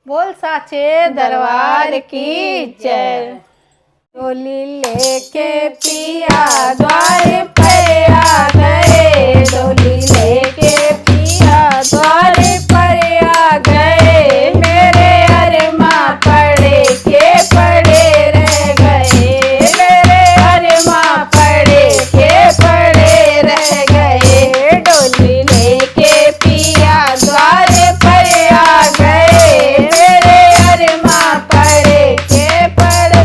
बोल साचे दरबार की जय। डोली लेके पिया द्वार पे आ गए, डोली लेके पिया द्वार पर आ गए। मेरे अरमा पड़े के पड़े रह गए, मेरे अरमा पड़े के पड़े रह गए। डोली लेके पिया द्वार पर आ गए, मेरे अरमा पड़े के पड़े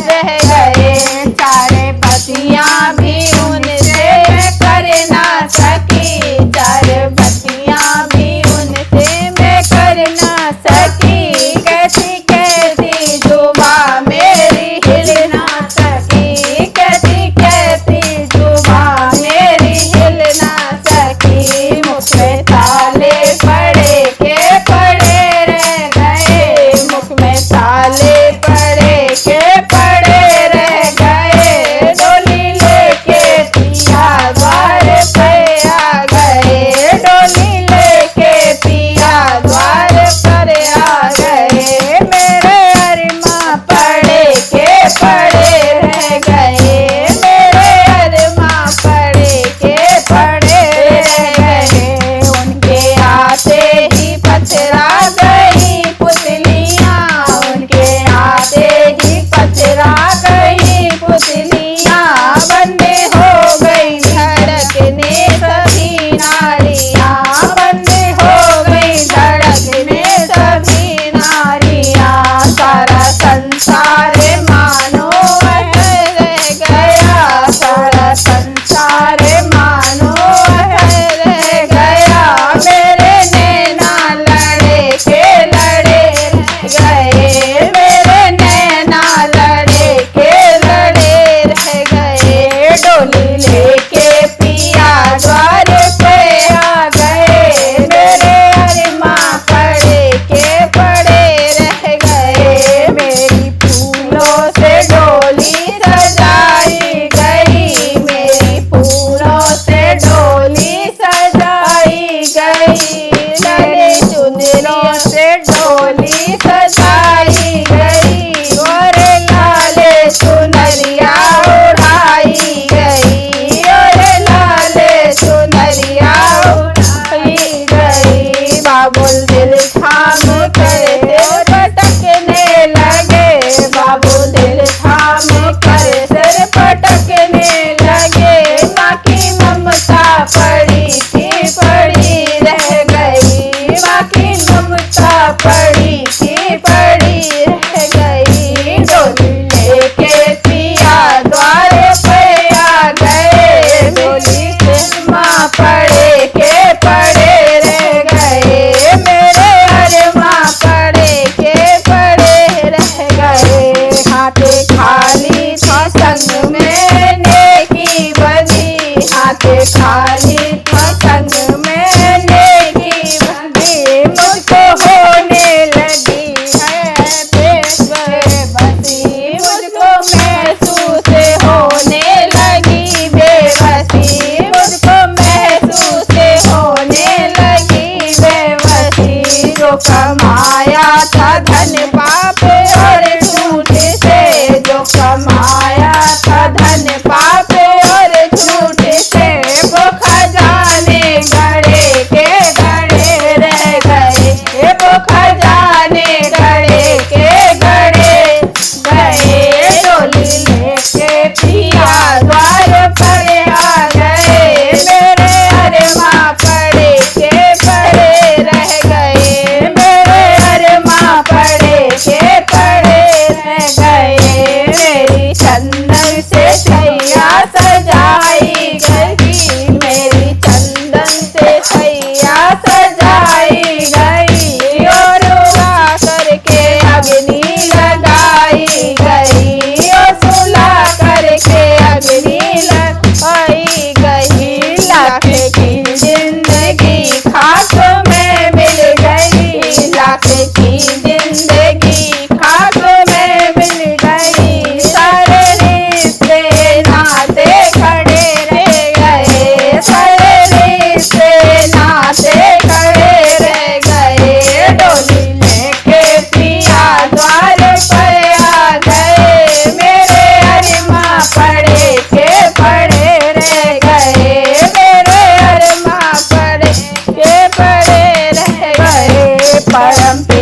रह गए। चारे बतियां भी उनसे मैं कर ना सकी, चार बतियां भी उनसे मैं कर ना सकी। कैसी कैसी जुबां मेरी हिल ना सकी, कैसी कैसी जुबां मेरी हिल ना सकी। मुख में ताले पड़े के पड़े रह गए, मुख में ताले पड़े के पड़े रह गए। डोली लेके पिया द्वार पे आ गए, डोली लेके पिया द्वार पर आ गए। मेरे अरमा पड़े के पड़े रह गए, मेरे अरमा पड़े के पड़े रह गए। उनके आते ही पथरा गई पुतलियां, उनके आते ही पथरा गई पुतलियां। बंदे हो गई धड़कने सभी नारियां, बंदे हो गई धड़कने सभी नारियां। सारा संसार मानो रह गया, सारा संसार मानो रह गया। मेरे नैना लड़े के लड़े रह गए, मेरे नैना लड़े के लड़े रह गए। डोली लेके पिया द्वार पे आ गए, मेरे अरमा पड़े के पड़े रह गए। मेरी फूलों से डोली सजाई गई, मेरी फूलों से डोली सजाई गई। लले चुनरियों से डोली सजाई गई, गोरे लाले चुनरिया उड़ाई गई, गोरे लाले चुनरिया उड़ाई गई। बाबुल दिल थाम कर सिर पटकने लगे, बाबू दिल थाम कर सिर पटकने लगे। माँ की ममता पड़ी थी पड़ी रह गई, माँ की ममता पड़ी थी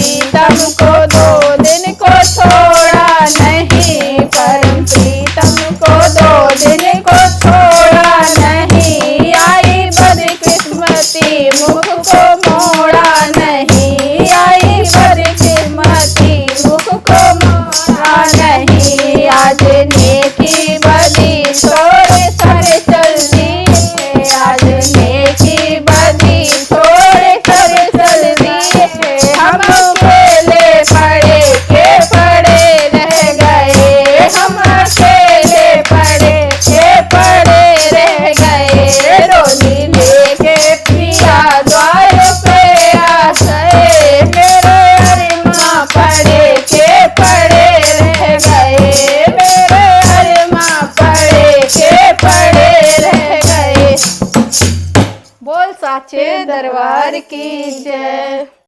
प्रीतम को 2 दिन को छोड़ा नहीं, परम प्रीतम को 2 दिन को छोड़ा नहीं, आई बदकिस्मती मुख को मोड़ा नहीं, आई बदकिस्मती मुख को मोड़ा नहीं, आज नेकी बदी छोड़े सर चल दिए, आज नेकी बदी छोड़े सर चल दिए, हम अकेले पड़े के पड़े रह गए, हम अकेले पड़े के पड़े रह गए, डोली लेके पिया द्वार पे आ गए, मेरे अरमा पड़े के पड़े रह गए, मेरे अरमा पड़े के पड़े रह गए। बोल साचे दरबार की जय।